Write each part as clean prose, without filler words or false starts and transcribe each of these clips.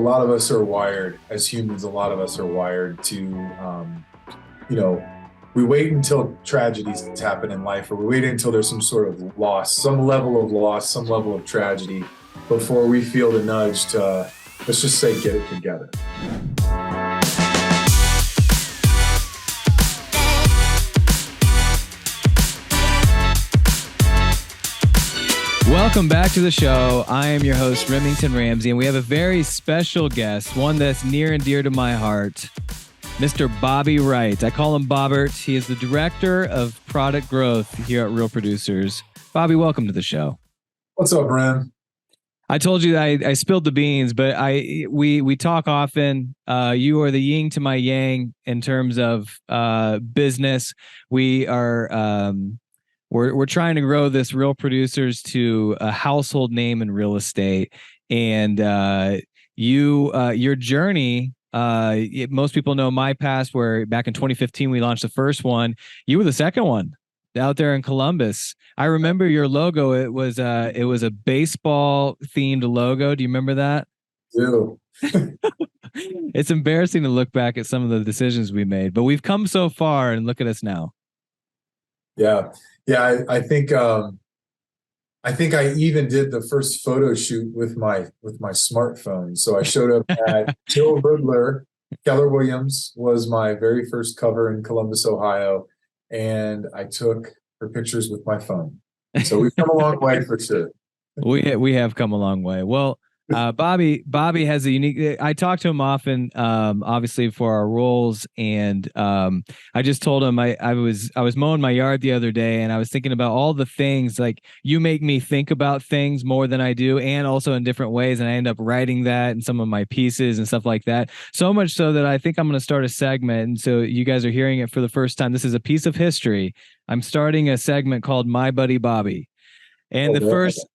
lot of us are wired as humans. A lot of us are wired to, you know, we wait until tragedies happen in life, or we wait until there's some sort of loss, some level of loss, some level of tragedy before we feel the nudge to, let's just say, get it together. Welcome back to the show. I am your host, Remington Ramsey, and we have a very special guest, one that's near and dear to my heart, Mr. Bobby Wright. I call him Bobbert. He is the director of product growth here at Real Producers. Bobby, welcome to the show. What's up, Rem? I told you that I spilled the beans, but we talk often. You are the yin to my yang in terms of business. We are we're trying to grow this Real Producers to a household name in real estate, and your journey. Most people know my past, where back in 2015 we launched the first one. You were the second one out there in Columbus. I remember your logo. It was a baseball themed logo. Do you remember that? Do. It's embarrassing to look back at some of the decisions we made, but we've come so far, and look at us now. Yeah. I think I even did the first photo shoot with my smartphone. So I showed up at Jill Riddler. Keller Williams was my very first cover in Columbus, Ohio, and I took her pictures with my phone. So we've come a long way for sure. We have come a long way. Well, Bobby has a unique. I talk to him often, obviously for our roles, and I just told him I was mowing my yard the other day, and I was thinking about all the things. Like, you make me think about things more than I do, and also in different ways, and I end up writing that in some of my pieces and stuff like that. So much so that I think I'm going to start a segment, and so you guys are hearing it for the first time. This is a piece of history. I'm starting a segment called My Buddy Bobby, and the first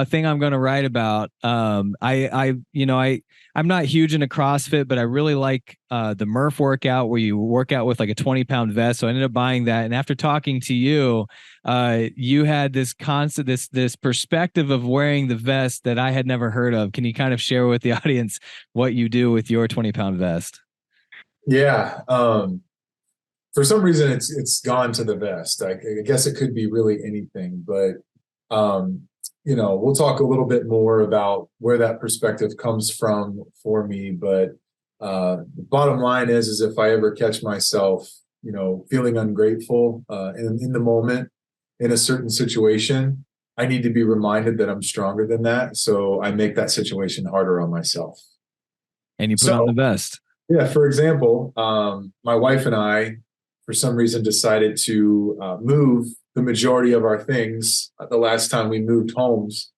thing I'm going to write about, I'm not huge into CrossFit, but I really like the Murph workout, where you work out with like a 20-pound vest. So I ended up buying that. And after talking to you, you had this concept, this perspective of wearing the vest that I had never heard of. Can you kind of share with the audience what you do with your 20-pound vest? Yeah. For some reason, it's gone to the vest. I guess it could be really anything, but we'll talk a little bit more about where that perspective comes from for me. But the bottom line is if I ever catch myself, feeling ungrateful in the moment in a certain situation, I need to be reminded that I'm stronger than that. So I make that situation harder on myself. And you put on the vest. Yeah. For example, my wife and I, for some reason, decided to move the majority of our things the last time we moved homes.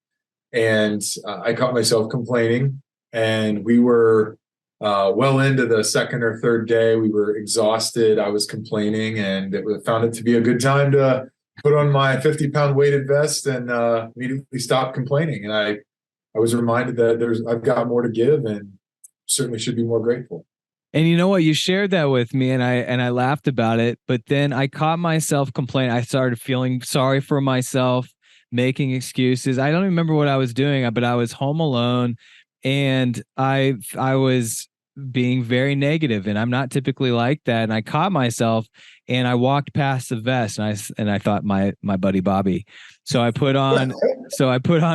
And I caught myself complaining, and we were well into the second or third day. We were exhausted. I was complaining, and found it to be a good time to put on my 50-pound weighted vest and immediately stop complaining. And I was reminded that I've got more to give, and certainly should be more grateful. And you know what? You shared that with me, and I laughed about it. But then I caught myself complaining. I started feeling sorry for myself, making excuses. I don't remember what I was doing, but I was home alone, and I was being very negative, and I'm not typically like that. And I caught myself, and I walked past the vest, and I thought my buddy Bobby. So I put on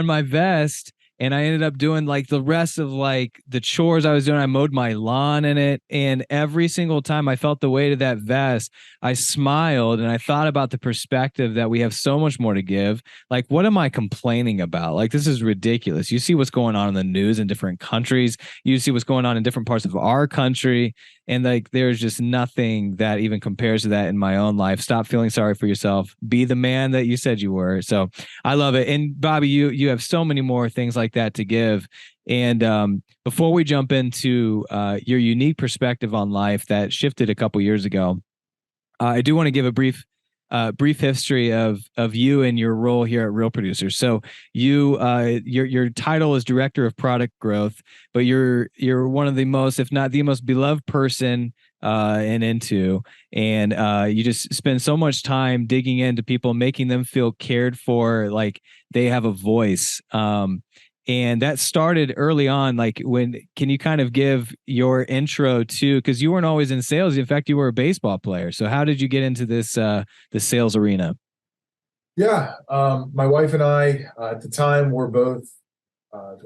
my vest. And I ended up doing like the rest of like the chores I was doing. I mowed my lawn in it. And every single time I felt the weight of that vest, I smiled, and I thought about the perspective that we have so much more to give. Like, what am I complaining about? Like, this is ridiculous. You see what's going on in the news in different countries. You see what's going on in different parts of our country. And like, there's just nothing that even compares to that in my own life. Stop feeling sorry for yourself. Be the man that you said you were. So I love it. And Bobby, you have so many more things like that to give. And before we jump into your unique perspective on life that shifted a couple years ago, I do want to give a brief history of you and your role here at Real Producers. So your title is Director of Product Growth, but you're one of the most, if not the most beloved person and you just spend so much time digging into people, making them feel cared for, like they have a voice. And that started early on. Like, can you kind of give your intro to, because you weren't always in sales. In fact, you were a baseball player. So how did you get into this, the sales arena? Yeah, my wife and I at the time were both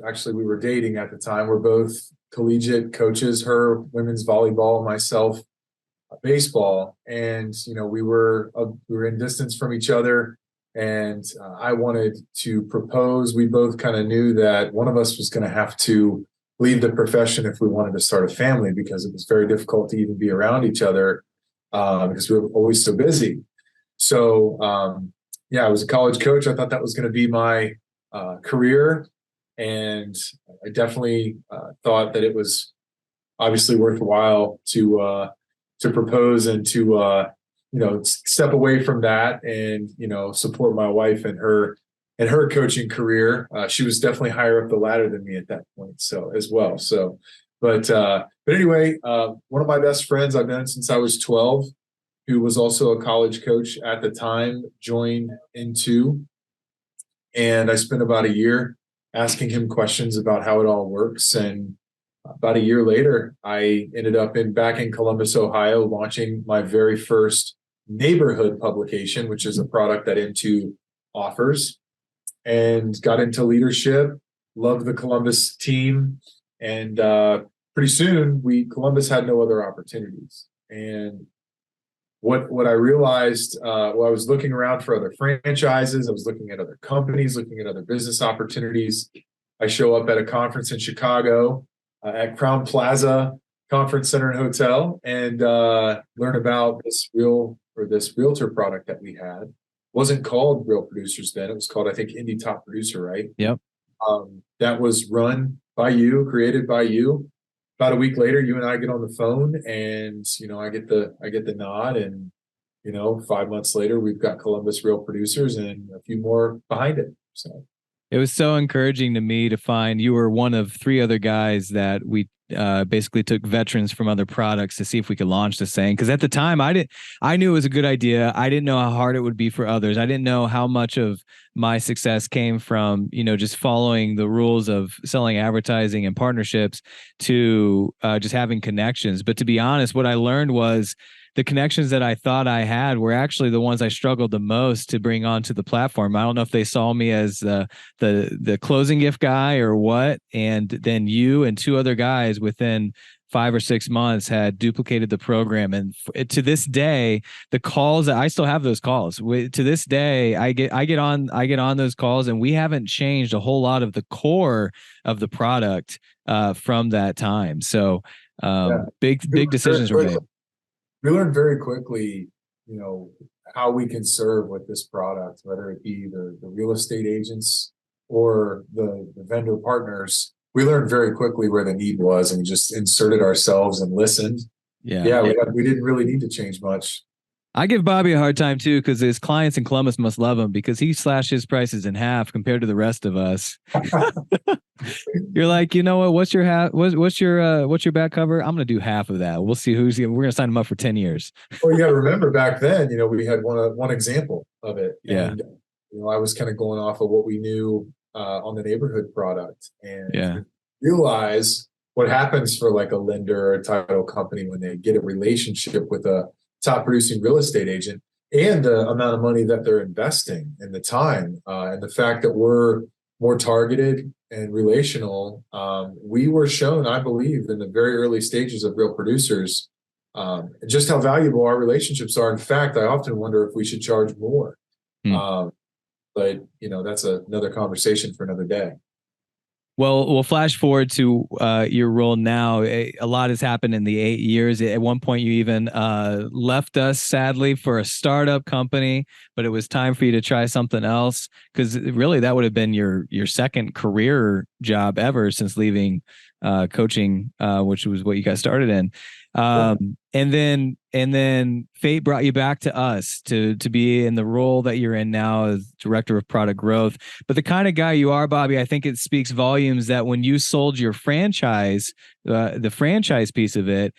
actually we were dating at the time. We're both collegiate coaches. Her women's volleyball, myself baseball, and we were in distance from each other. And I wanted to propose. We both kind of knew that one of us was going to have to leave the profession if we wanted to start a family, because it was very difficult to even be around each other because we were always so busy. So yeah, I was a college coach. I thought that was going to be my career, and I definitely thought that it was obviously worthwhile to propose and to step away from that and support my wife and her coaching career. She was definitely higher up the ladder than me at that point, so as well. So, but anyway, one of my best friends I've known since I was 12, who was also a college coach at the time, joined into, and I spent about a year asking him questions about how it all works. And about a year later, I ended up back in Columbus, Ohio, launching my very first neighborhood publication, which is a product that Into offers, and got into leadership. Loved the Columbus team, and pretty soon Columbus had no other opportunities. And what I realized, well, I was looking around for other franchises. I was looking at other companies, looking at other business opportunities. I show up at a conference in Chicago at Crown Plaza Conference Center and Hotel, and learn about this realtor product that we had. It wasn't called Real Producers then. It was called, I think, Indie Top Producer, right? Yep. That was run by you, created by you. About a week later, you and I get on the phone, and I get the nod, and 5 months later, we've got Columbus Real Producers and a few more behind it. So it was so encouraging to me to find you were one of three other guys that we basically took veterans from other products to see if we could launch this thing. Because at the time, I knew it was a good idea. I didn't know how hard it would be for others. I didn't know how much of my success came from just following the rules of selling advertising and partnerships to just having connections. But to be honest, what I learned was the connections that I thought I had were actually the ones I struggled the most to bring onto the platform. I don't know if they saw me as the closing gift guy or what. And then you and two other guys within 5 or 6 months had duplicated the program. And to this day, the calls, I still have those calls. To this day, I get on those calls, and we haven't changed a whole lot of the core of the product from that time. So big decisions were made. We learned very quickly, how we can serve with this product, whether it be the real estate agents or the vendor partners. We learned very quickly where the need was, and we just inserted ourselves and listened. Yeah, we didn't really need to change much. I give Bobby a hard time too, because his clients in Columbus must love him, because he slashed his prices in half compared to the rest of us. You're like, what? What's your back cover? I'm gonna do half of that. We'll see we're gonna sign him up for 10 years. Well, you got to remember back then, we had one example of it. Yeah. And I was kind of going off of what we knew on the neighborhood product, and realize what happens for like a lender or a title company when they get a relationship with a top producing real estate agent, and the amount of money that they're investing and the time and the fact that we're more targeted and relational. We were shown, I believe, in the very early stages of Real Producers, just how valuable our relationships are. In fact, I often wonder if we should charge more. But that's another conversation for another day. Well, we'll flash forward to your role now. A lot has happened in the 8 years. At one point, you even left us, sadly, for a startup company, but it was time for you to try something else, because really that would have been your second career job ever since leaving coaching, which was what you got started in. And then fate brought you back to us to be in the role that you're in now as director of product growth. But the kind of guy you are, Bobby, I think it speaks volumes that when you sold your franchise, the franchise piece of it,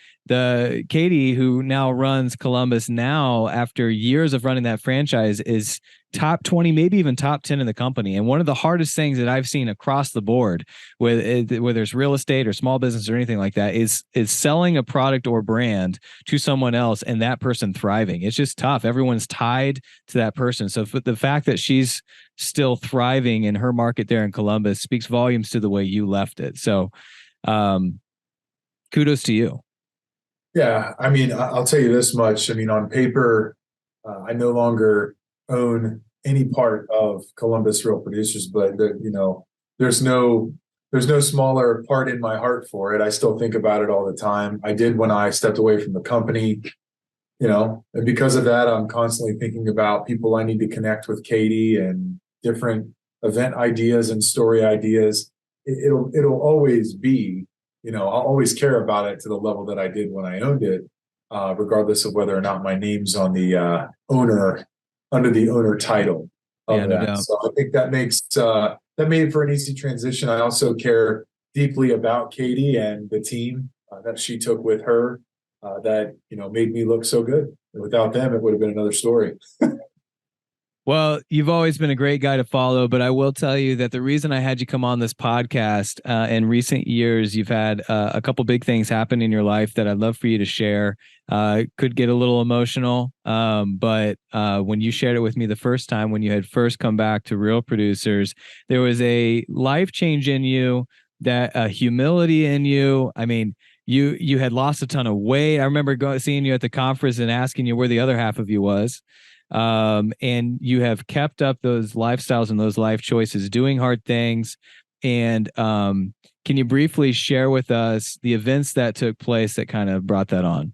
Katie, who now runs Columbus now, after years of running that franchise, is top 20, maybe even top 10 in the company. And one of the hardest things that I've seen across the board, whether it's real estate or small business or anything like that, is selling a product or brand to someone else and that person thriving. It's just tough. Everyone's tied to that person. So the fact that she's still thriving in her market there in Columbus speaks volumes to the way you left it. So kudos to you. Yeah, I mean, I'll tell you this much. I mean, on paper, I no longer own any part of Columbus Real Producers, but there's no smaller part in my heart for it. I still think about it all the time. I did when I stepped away from the company, and because of that, I'm constantly thinking about people I need to connect with Katie and different event ideas and story ideas. It'll always be, I'll always care about it to the level that I did when I owned it, regardless of whether or not my name's on the under the owner title of Yeah, no that. doubt. So I think that made for an easy transition. I also care deeply about Katie and the team that she took with her, that made me look so good. And without them, it would have been another story. Well, you've always been a great guy to follow, but I will tell you that the reason I had you come on this podcast, in recent years, you've had a couple big things happen in your life that I'd love for you to share. Could get a little emotional, but when you shared it with me the first time, when you had first come back to Real Producers, there was a life change in you, that humility in you. I mean, you had lost a ton of weight. I remember seeing you at the conference and asking you where the other half of you was. And you have kept up those lifestyles and those life choices, doing hard things. And can you briefly share with us the events that took place that kind of brought that on?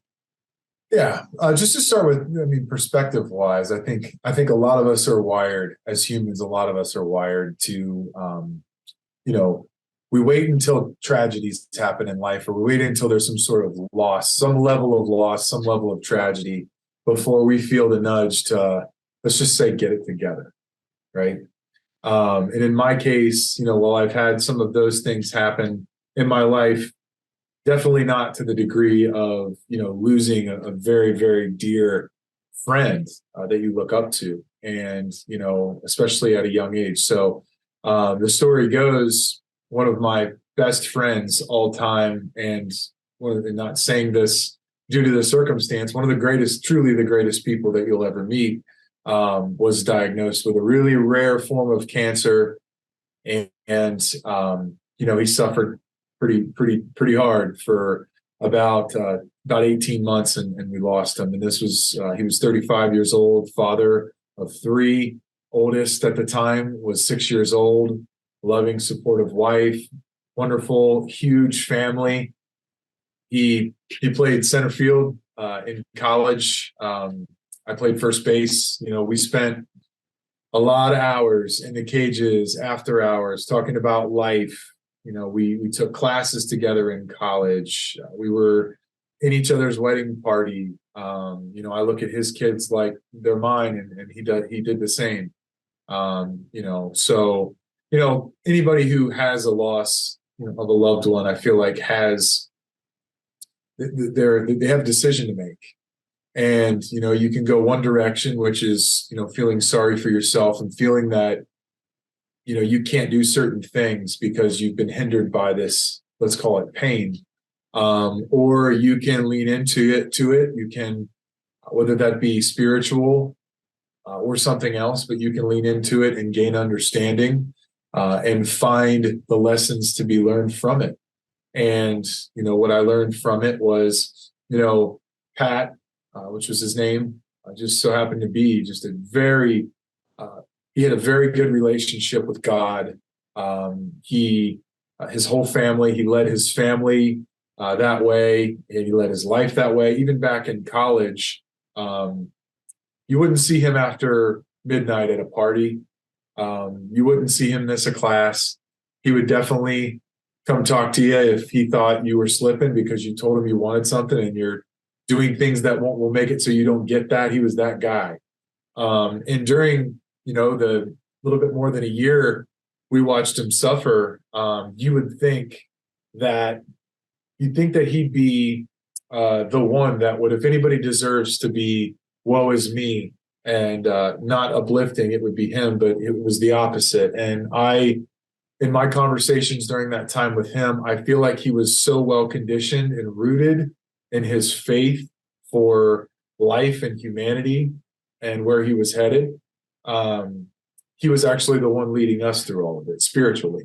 Yeah, just to start with, I mean, perspective wise, I think a lot of us are wired as humans. A lot of us are wired to, we wait until tragedies happen in life, or we wait until there's some sort of loss, some level of loss, some level of tragedy before we feel the nudge to, let's just say, get it together, right? And in my case, while I've had some of those things happen in my life, definitely not to the degree of, losing a very, very dear friend that you look up to, and, especially at a young age. So the story goes, one of my best friends all time, and not saying this due to the circumstance, one of the greatest, truly the greatest people that you'll ever meet, was diagnosed with a really rare form of cancer. And he suffered pretty hard for about 18 months, and we lost him. And this was, he was 35 years old, father of three. Oldest at the time was 6 years old, loving, supportive wife, wonderful, huge family. He played center field in college. I played first base. We spent a lot of hours in the cages after hours talking about life. We took classes together in college. We were in each other's wedding party. I look at his kids like they're mine, and he did the same. So anybody who has a loss of a loved one, I feel like they have a decision to make. And you can go one direction, which is feeling sorry for yourself and feeling that you can't do certain things because you've been hindered by this, let's call it pain. Or you can lean into it. You can, whether that be spiritual or something else, but you can lean into it and gain understanding and find the lessons to be learned from it. And what I learned from it was, Pat, which was his name, just so happened to be just he had a very good relationship with God. His whole family, he led his family that way, and he led his life that way. Even back in college, you wouldn't see him after midnight at a party. You wouldn't see him miss a class. He would definitely come talk to you if he thought you were slipping because you told him you wanted something and you're doing things that will make it so you don't get that. He was that guy. And during, the little bit more than a year we watched him suffer, you'd think that he'd be the one that would, if anybody deserves to be woe is me, and not uplifting. It would be him, but it was the opposite. And in my conversations during that time with him, I feel like he was so well conditioned and rooted in his faith for life and humanity and where he was headed. He was actually the one leading us through all of it spiritually.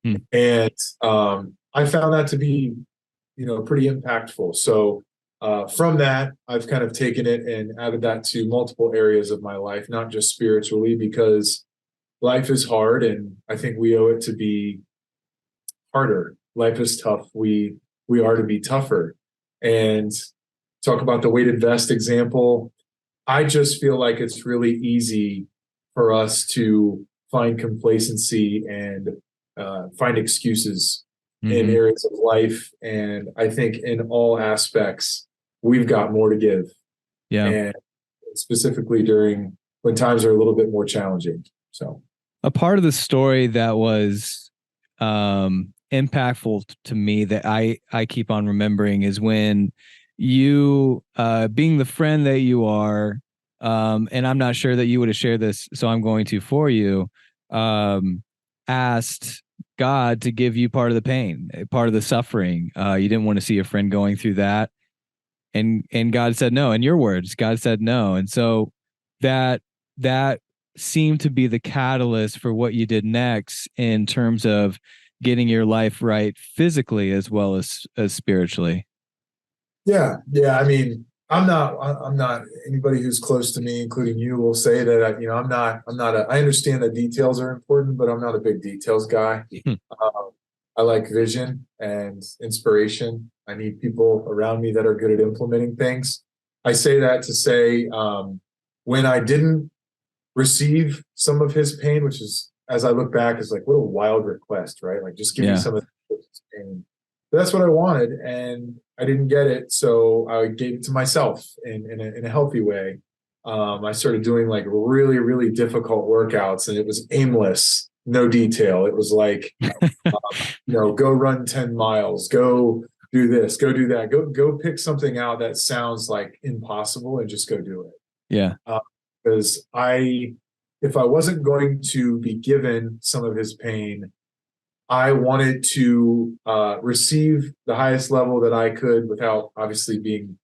And I found that to be, pretty impactful. So from that, I've kind of taken it and added that to multiple areas of my life, not just spiritually, because life is hard, and I think we owe it to be harder. Life is tough. We are to be tougher. And talk about the weighted vest example. I just feel like it's really easy for us to find complacency and find excuses in areas of life. And I think in all aspects, we've got more to give. Yeah. And specifically during when times are a little bit more challenging. So a part of the story that was impactful to me that I keep on remembering is when you, being the friend that you are, and I'm not sure that you would have shared this, so I'm going to for you, asked God to give you part of the pain, part of the suffering. You didn't want to see a friend going through that. And God said no. In your words, God said no. And so that seemed to be the catalyst for what you did next in terms of getting your life right physically as well as spiritually. Yeah. I mean, I'm not anybody who's close to me, including you, will say that I understand that details are important, but I'm not a big details guy. I like vision and inspiration. I need people around me that are good at implementing things. I say that to say, when I didn't receive some of his pain, which is, as I look back, is like, what a wild request, right? Like, just give me some of his pain. But that's what I wanted, and I didn't get it, so I gave it to myself in a healthy way. I started doing like really, really difficult workouts, and it was aimless, no detail. It was like, go run 10 miles, go do this, go do that, go pick something out that sounds like impossible and just go do it. Yeah. Because if I wasn't going to be given some of his pain, I wanted to receive the highest level that I could without obviously being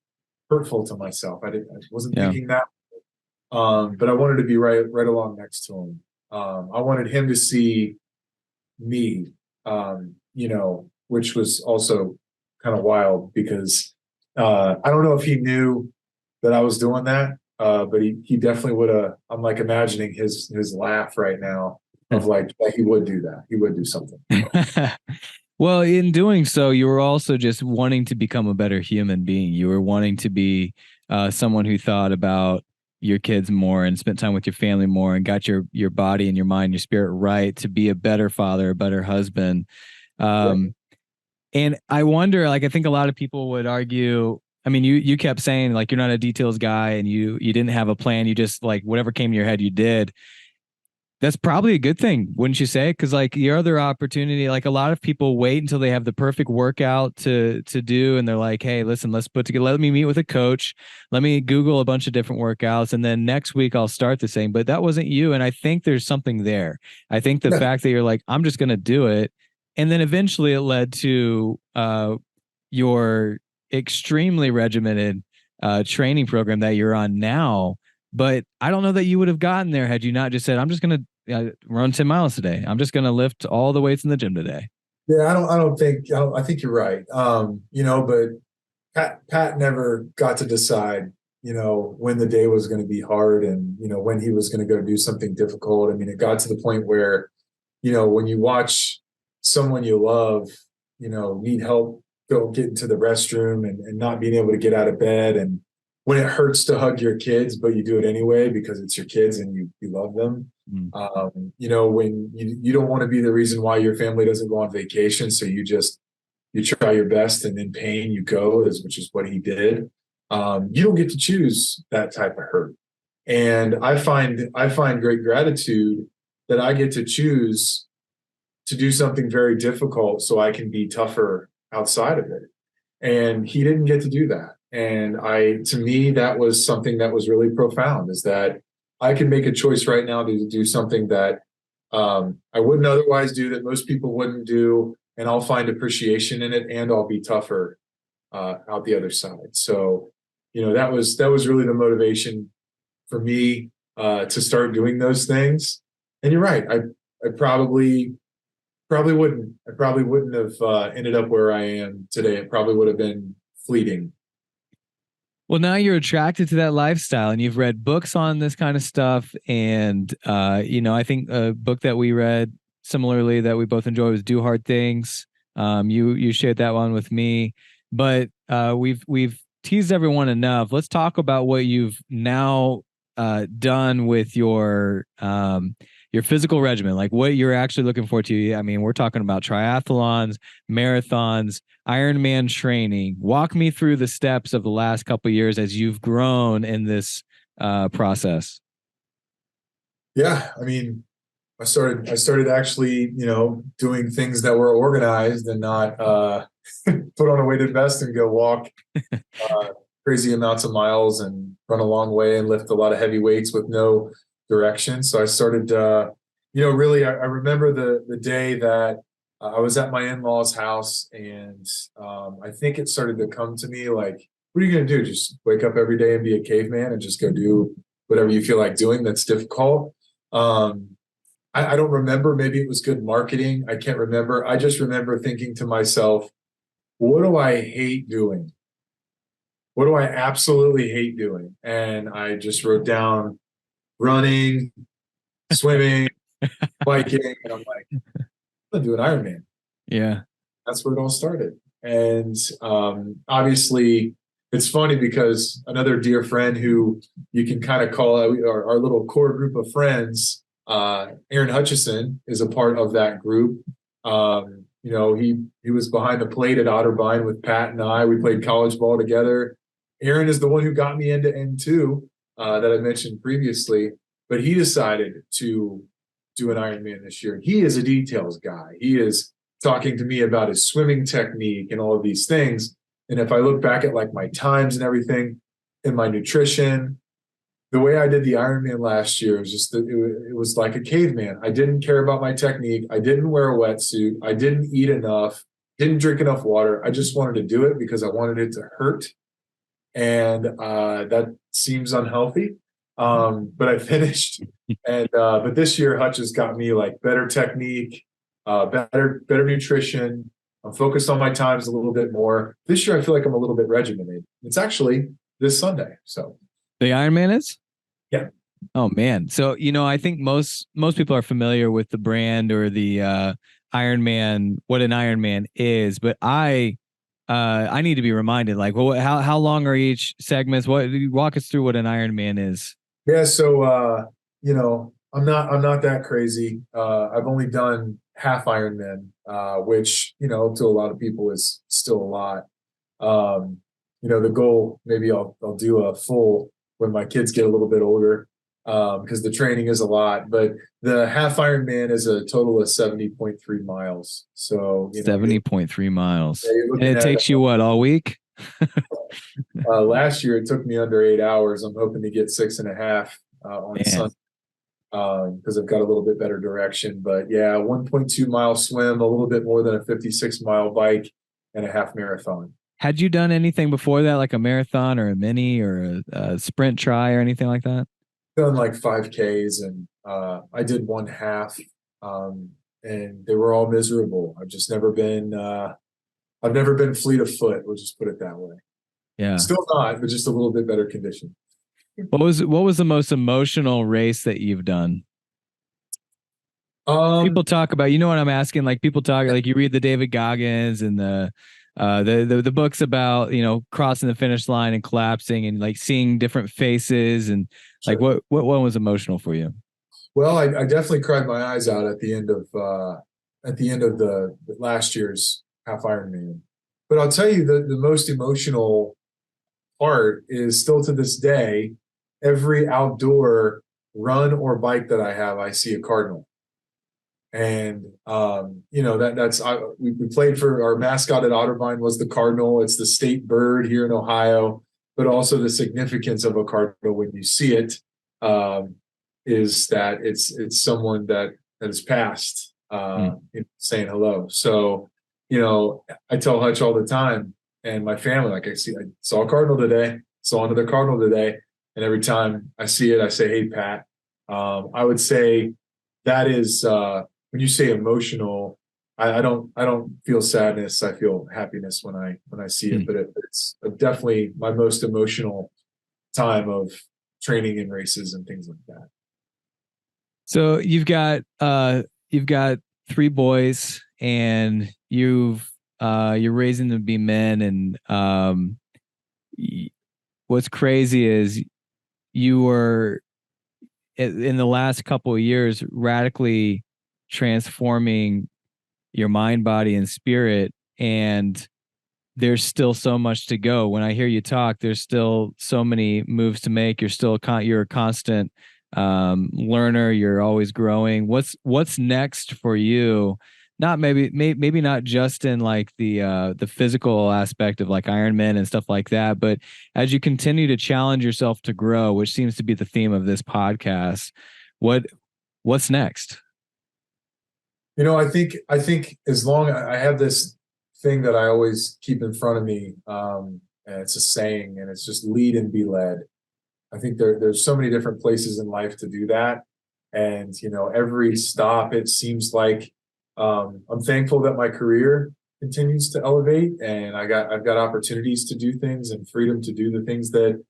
hurtful to myself. I wasn't thinking that, but I wanted to be right along next to him. I wanted him to see me, which was also kind of wild because I don't know if he knew that I was doing that, but he definitely would have. I'm like imagining his laugh right now of like he would do that. He would do something. Well, in doing so, you were also just wanting to become a better human being. You were wanting to be someone who thought about your kids more and spent time with your family more and got your body and your mind, your spirit right to be a better father, a better husband. And I wonder, like, I think a lot of people would argue, I mean, you kept saying like you're not a details guy and you didn't have a plan. You just like whatever came to your head, you did. That's probably a good thing, wouldn't you say? Because like your other opportunity, like a lot of people wait until they have the perfect workout to do, and they're like, "Hey, listen, let's put together. Let me meet with a coach. Let me Google a bunch of different workouts, and then next week I'll start the same." But that wasn't you, and I think there's something there. I think the fact that you're like, "I'm just going to do it," and then eventually it led to your extremely regimented training program that you're on now. But I don't know that you would have gotten there had you not just said, I'm just going to run 10 miles today. I'm just going to lift all the weights in the gym today. Yeah, I think you're right. But Pat never got to decide, when the day was going to be hard and, when he was going to go do something difficult. I mean, it got to the point where, when you watch someone you love, need help, go get into the restroom and not being able to get out of bed, and when it hurts to hug your kids, but you do it anyway because it's your kids and you love them. When you don't want to be the reason why your family doesn't go on vacation, so you try your best, and in pain you go, which is what he did. You don't get to choose that type of hurt, and I find great gratitude that I get to choose to do something very difficult so I can be tougher outside of it. And he didn't get to do that. And to me, that was something that was really profound, is that I can make a choice right now to do something that I wouldn't otherwise do, that most people wouldn't do, and I'll find appreciation in it, and I'll be tougher out the other side. So, that was really the motivation for me to start doing those things. And you're right. I probably wouldn't. I probably wouldn't have ended up where I am today. It probably would have been fleeting. Well, now you're attracted to that lifestyle and you've read books on this kind of stuff. And, I think a book that we read similarly that we both enjoyed was Do Hard Things. You shared that one with me, but we've teased everyone enough. Let's talk about what you've now done with your physical regimen, like what you're actually looking forward to. I mean, we're talking about triathlons, marathons, Ironman training. Walk me through the steps of the last couple of years as you've grown in this process. Yeah, I mean, I started actually, doing things that were organized and not put on a weighted vest and go walk uh, crazy amounts of miles and run a long way and lift a lot of heavy weights with no direction. So I started, really, I remember the day that I was at my in-laws' house, and I think it started to come to me like, what are you going to do? Just wake up every day and be a caveman and just go do whatever you feel like doing that's difficult. Um, I don't remember. Maybe it was good marketing. I can't remember. I just remember thinking to myself, what do I hate doing? What do I absolutely hate doing? And I just wrote down running, swimming, biking, and I'm like, I'm gonna do an Ironman. Yeah. That's where it all started. And obviously, it's funny because another dear friend who you can kind of call our little core group of friends, Aaron Hutchison, is a part of that group. He was behind the plate at Otterbein with Pat and I. We played college ball together. Aaron is the one who got me into N2 that I mentioned previously, but he decided to do an Ironman this year. He is a details guy. He is talking to me about his swimming technique and all of these things. And if I look back at like my times and everything and my nutrition, the way I did the Ironman last year was just that it was like a caveman. I didn't care about my technique. I didn't wear a wetsuit. I didn't eat enough, didn't drink enough water. I just wanted to do it because I wanted it to hurt. And that seems unhealthy. But I finished. And but this year Hutch has got me like better technique, better nutrition. I'm focused on my times a little bit more. This year I feel like I'm a little bit regimented. It's actually this Sunday. So The Ironman is? yeah. Oh man. So, I think most people are familiar with the brand or the Ironman, what an Ironman is, but I need to be reminded, like, well, how long are each segments? What walk us through what an Ironman is? Yeah, so I'm not that crazy. I've only done half Ironman, which, to a lot of people is still a lot. The goal, maybe I'll do a full when my kids get a little bit older, because the training is a lot. But the half Ironman is a total of 70.3 miles. So 70.3 miles. you're And looking it at takes you what, all week? last year it took me under 8 hours. I'm hoping to get 6.5 on Man. Sunday, because I've got a little bit better direction. But yeah, 1.2 mile swim, a little bit more than a 56-mile bike, and a half marathon. Had you done anything before that, like a marathon or a mini or a sprint try or anything like that? Done like 5Ks, and I did one half, and they were all miserable. I've never been fleet of foot. We'll just put it that way. Yeah. Still not, but just a little bit better condition. What was the most emotional race that you've done? People talk about, you know what I'm asking? Like people talk, like you read the David Goggins and the books about, crossing the finish line and collapsing and like seeing different faces and like Sure. what one was emotional for you? Well, I definitely cried my eyes out at the end of the last year's half Ironman. But I'll tell you the most emotional part is still to this day. Every outdoor run or bike that I have, I see a cardinal. And we played for our mascot at Otterbein was the cardinal. It's the state bird here in Ohio, but also the significance of a cardinal when you see it. is that it's someone that has passed, Mm. saying hello. So, I tell Hutch all the time, and my family, like, I saw a cardinal today, saw another cardinal today, and every time I see it, I say, "Hey, Pat." I would say that is, when you say emotional, I don't feel sadness. I feel happiness when I see it. Mm. But it's definitely my most emotional time of training in races and things like that. So you've got three boys, and you're raising them to be men, and what's crazy is you were in the last couple of years radically transforming your mind, body, and spirit, and there's still so much to go. When I hear you talk, there's still so many moves to make. You're a constant learner. You're always growing. What's next for you? Not maybe not just in like the physical aspect of like Ironman and stuff like that, but as you continue to challenge yourself to grow, which seems to be the theme of this podcast, what what's next? I think as long I have this thing that I always keep in front of me, and it's a saying, and it's just lead and be led. I think there's so many different places in life to do that, and every stop it seems like, I'm thankful that my career continues to elevate, and I've got opportunities to do things and freedom to do the things that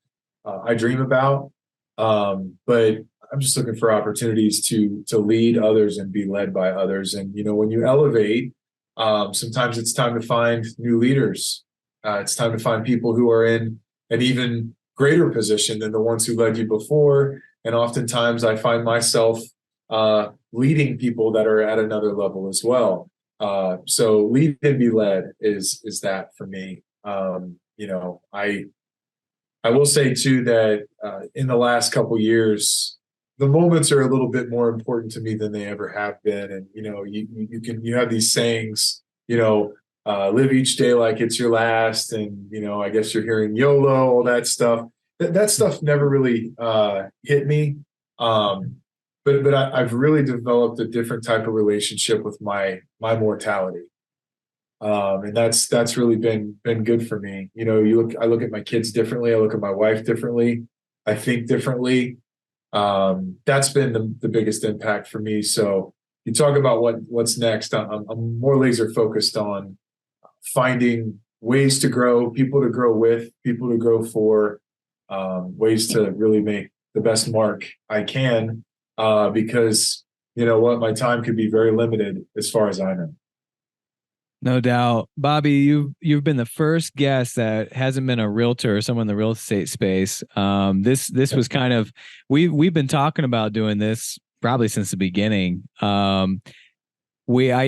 I dream about. But I'm just looking for opportunities to lead others and be led by others. And when you elevate, sometimes it's time to find new leaders. It's time to find people who are in an even greater position than the ones who led you before. And oftentimes, I find myself leading people that are at another level as well. So lead and be led is that for me. I will say too that in the last couple years, the moments are a little bit more important to me than they ever have been. And you have these sayings, live each day like it's your last, and I guess you're hearing YOLO, all that stuff. That stuff never really hit me. But I've really developed a different type of relationship with my mortality. And that's really been good for me. I look at my kids differently. I look at my wife differently. I think differently. That's been the biggest impact for me. So you talk about what's next. I'm more laser focused on finding ways to grow, people to grow with, people to grow for, ways to really make the best mark I can. Because you know what, my time could be very limited as far as I know. No doubt. Bobby, you've been the first guest that hasn't been a realtor or someone in the real estate space. This was kind of we've been talking about doing this probably since the beginning. I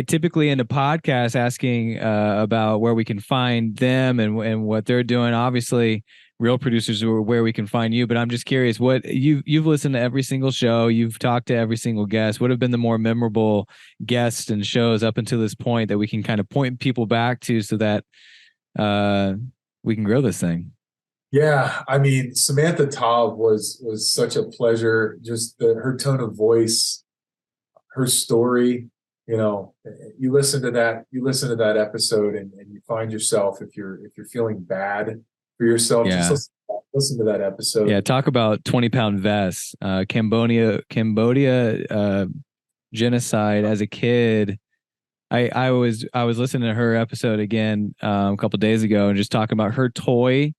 typically end a podcast asking about where we can find them and what they're doing. Obviously, real producers are where we can find you, but I'm just curious, what you've listened to every single show, you've talked to every single guest. What have been the more memorable guests and shows up until this point that we can kind of point people back to so that uh, we can grow this thing? Yeah, I mean, Samantha Taub was such a pleasure. Just her tone of voice, her story. You listen to that episode, and you find yourself, if you're feeling bad for yourself, just Yeah. listen to that episode. Yeah. Talk about 20-pound vests, Cambodia, genocide as a kid. I was listening to her episode again a couple days ago and just talking about her toy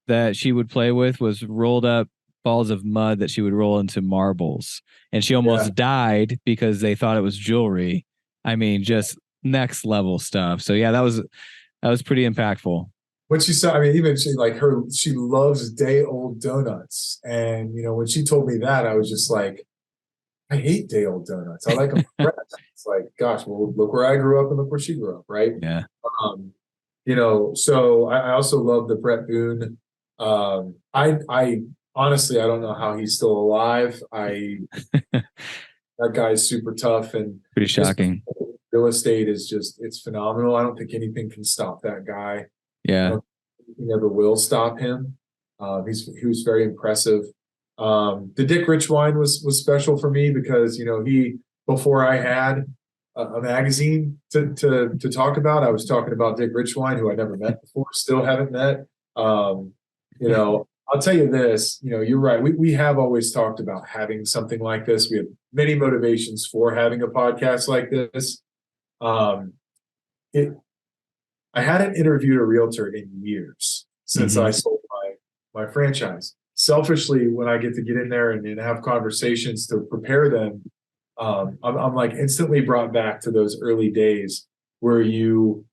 that she would play with was rolled up balls of mud that she would roll into marbles, and she Yeah, almost died because they thought it was jewelry. I mean, just next level stuff. So yeah, that was pretty impactful. what she said. I mean, even she loves day old donuts, and when she told me that, I was just like, I hate day old donuts. I like them fresh. It's like, gosh, well, look where I grew up and look where she grew up, right? Yeah. Um, so I also love the Brett Boone. I honestly, I don't know how he's still alive. That guy's super tough, and Pretty his shocking. real estate is it's phenomenal. I don't think anything can stop that guy. I Yeah. don't think anything ever will stop him. He was very impressive. The Dick Rich wine was special for me because, before I had a magazine to talk about, I was talking about Dick Rich wine, who I never met before, still haven't met. I'll tell you this, you're right. We have always talked about having something like this. We have many motivations for having a podcast like this. I hadn't interviewed a realtor in years since I sold my franchise. Selfishly, when I get to get in there and have conversations to prepare them, I'm like instantly brought back to those early days where you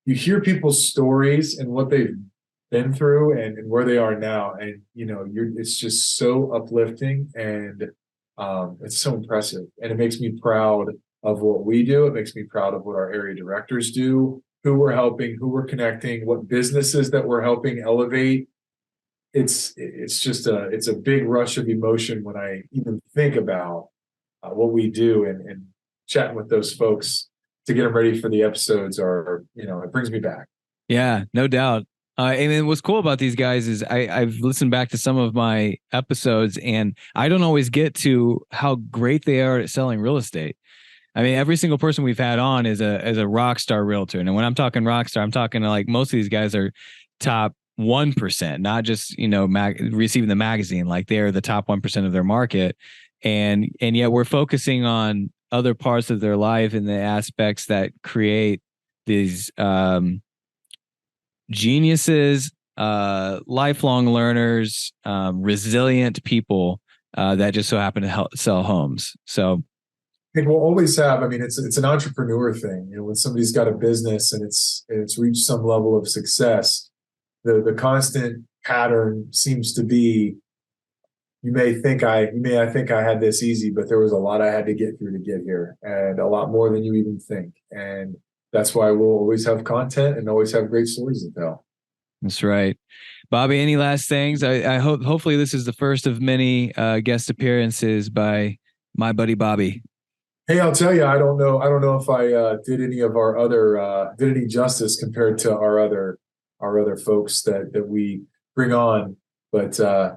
hear people's stories and what they've been through and where they are now, and it's just so uplifting, and it's so impressive, and it makes me proud of what we do. It makes me proud of what our area directors do, who we're helping, who we're connecting, what businesses that we're helping elevate. It's a big rush of emotion when I even think about what we do, and chatting with those folks to get them ready for the episodes it brings me back. Yeah, no doubt. And then what's cool about these guys is I've listened back to some of my episodes, and I don't always get to how great they are at selling real estate. I mean, every single person we've had on is a rock star realtor. And when I'm talking rock star, I'm talking like most of these guys are top 1%, not just, receiving the magazine, like they're the top 1% of their market. And yet we're focusing on other parts of their life and the aspects that create these geniuses, lifelong learners, resilient people that just so happen to sell homes. So I think we'll always have. I mean, it's an entrepreneur thing. When somebody's got a business and it's reached some level of success, the constant pattern seems to be, I think I had this easy, but there was a lot I had to get through to get here, and a lot more than you even think. And that's why we'll always have content and always have great stories to tell. That's right. Bobby, any last things? I hopefully this is the first of many guest appearances by my buddy Bobby. Hey, I'll tell you, I don't know if I did any justice compared to our other folks that we bring on, but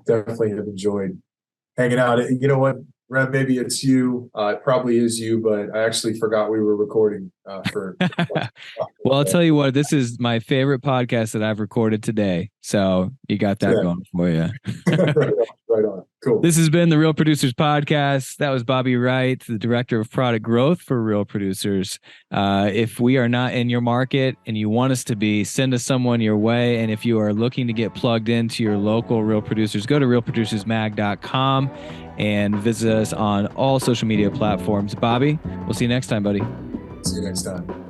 definitely have enjoyed hanging out. You know what, Rev, maybe it's you. It probably is you, but I actually forgot we were recording for. Well, I'll tell you what, this is my favorite podcast that I've recorded today. So you got that going for you. Right on. Cool. This has been the Real Producers Podcast. That was Bobby Wright, the Director of Product Growth for Real Producers. If we are not in your market and you want us to be, send us someone your way. And if you are looking to get plugged into your local Real Producers, go to realproducersmag.com and visit us on all social media platforms. Bobby, we'll see you next time, buddy. See you next time.